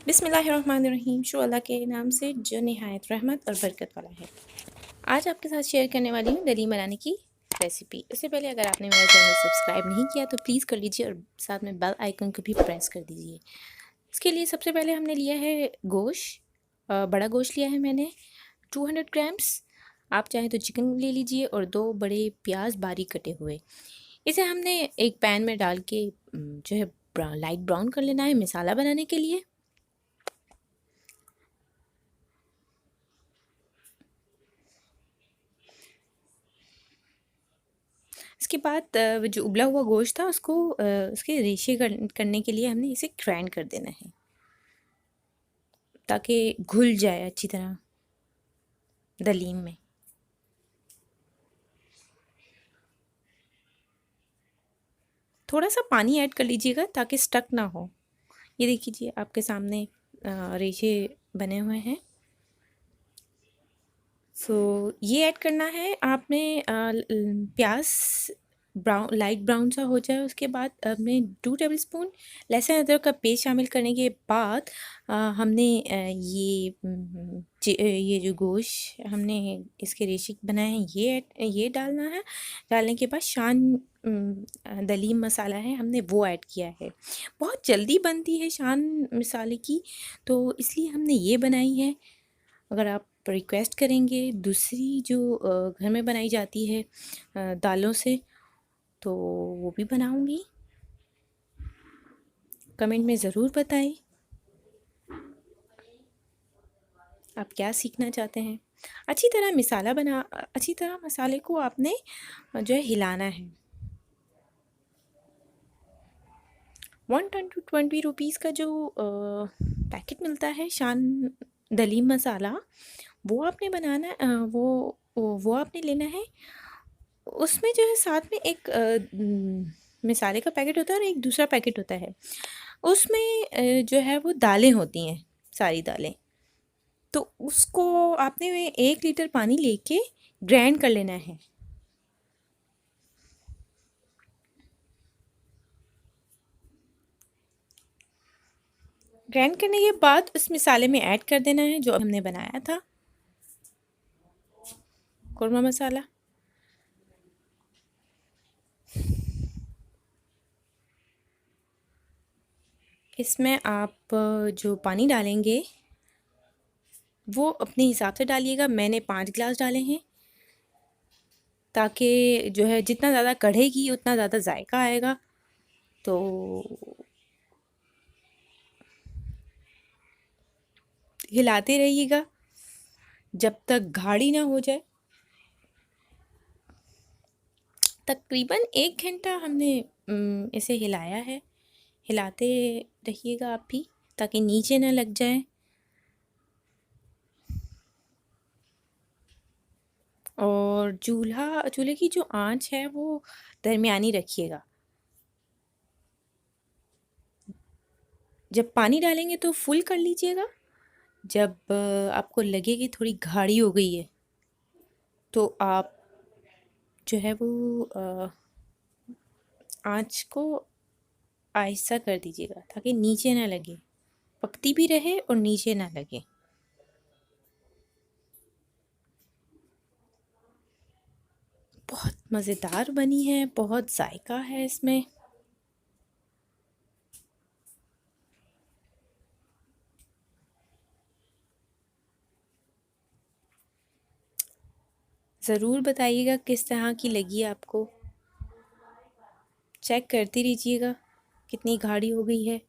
बिस्मिल्लाहिर्रहमानिर्रहीम। शुरू अल्लाह के नाम से जो निहायत रहमत और बरकत वाला है। आज आपके साथ शेयर करने वाली हूँ दलीम बनाने की रेसिपी। उससे पहले अगर आपने मेरा चैनल सब्सक्राइब नहीं किया तो प्लीज़ कर लीजिए और साथ में बेल आइकन को भी प्रेस कर दीजिए। इसके लिए सबसे पहले हमने लिया है गोश्त, बड़ा गोश्त लिया है मैंने 200 ग्राम्स। आप चाहें तो चिकन ले लीजिए और 2 बड़े प्याज बारीक कटे हुए। इसे हमने एक पैन में डाल के जो है लाइट ब्राउन कर लेना है मसाला बनाने के लिए। इसके बाद जो उबला हुआ गोश्त था उसको उसके रेशे करने के लिए हमने इसे ग्राइंड कर देना है ताकि घुल जाए अच्छी तरह दलीम में। थोड़ा सा पानी ऐड कर लीजिएगा ताकि स्टक ना हो। ये देखिए आपके सामने रेशे बने हुए हैं। सो ये ऐड करना है आपने। प्याज ब्राउन लाइट ब्राउन सा हो जाए उसके बाद हमने 2 टेबलस्पून लहसुन अदरक का पेस्ट शामिल करने के बाद हमने ये जो गोश्त हमने इसके रेशे बनाए हैं ये डालना है। डालने के बाद शान दलीम मसाला है हमने वो ऐड किया है। बहुत जल्दी बनती है शान मसाले की, तो इसलिए हमने ये बनाई है। अगर आप रिक्वेस्ट करेंगे दूसरी जो घर में बनाई जाती है दालों से, तो वो भी बनाऊंगी। कमेंट में ज़रूर बताएं आप क्या सीखना चाहते हैं। अच्छी तरह मसाले को आपने जो है हिलाना है। 120 रुपीज़ का जो पैकेट मिलता है शान दलीम मसाला, वो आपने बनाना वो आपने लेना है। उसमें जो है साथ में एक मसाले का पैकेट होता है और एक दूसरा पैकेट होता है। उसमें जो है वो दालें होती हैं, सारी दालें। तो उसको आपने 1 लीटर पानी लेके ग्राइंड कर लेना है। ग्राइंड करने के बाद उस मसाले में ऐड कर देना है जो हमने बनाया था कोरमा मसाला। इसमें आप जो पानी डालेंगे वो अपने हिसाब से डालिएगा। मैंने 5 गिलास डाले हैं ताकि जो है जितना ज़्यादा कढ़ेगी उतना ज़्यादा जायका आएगा। तो हिलाते रहिएगा जब तक गाढ़ी ना हो जाए। तकरीबन 1 घंटा हमने इसे हिलाया है। हिलाते रहिएगा आप भी ताकि नीचे ना लग जाए। और चूल्हे की जो आंच है वो दरमियानी रखिएगा। जब पानी डालेंगे तो फुल कर लीजिएगा। जब आपको लगे कि थोड़ी गाढ़ी हो गई है तो आप जो है वो आंच को आहिस्ता कर दीजिएगा ताकि नीचे ना लगे, पकती भी रहे और नीचे ना लगे। बहुत मज़ेदार बनी है, बहुत जायका है इसमें। ज़रूर बताइएगा किस तरह की लगी आपको। चेक करते रहिएगा कितनी गाढ़ी हो गई है।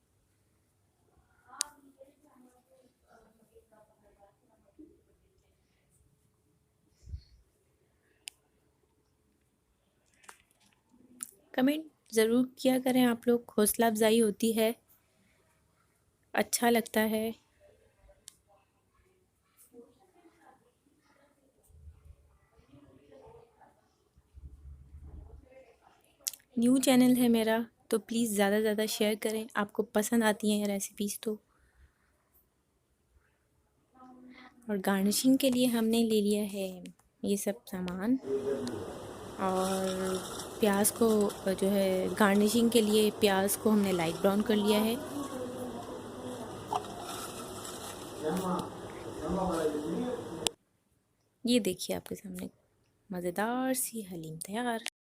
कमेंट ज़रूर किया करें आप लोग, हौसला अफजाई होती है, अच्छा लगता है। न्यू चैनल है मेरा तो प्लीज़ ज़्यादा से ज़्यादा शेयर करें। आपको पसंद आती हैं रेसिपीज़ तो। और गार्निशिंग के लिए हमने ले लिया है ये सब सामान। और प्याज को जो है गार्निशिंग के लिए प्याज को हमने लाइट ब्राउन कर लिया है। ये देखिए आपके सामने मज़ेदार सी हलीम तैयार।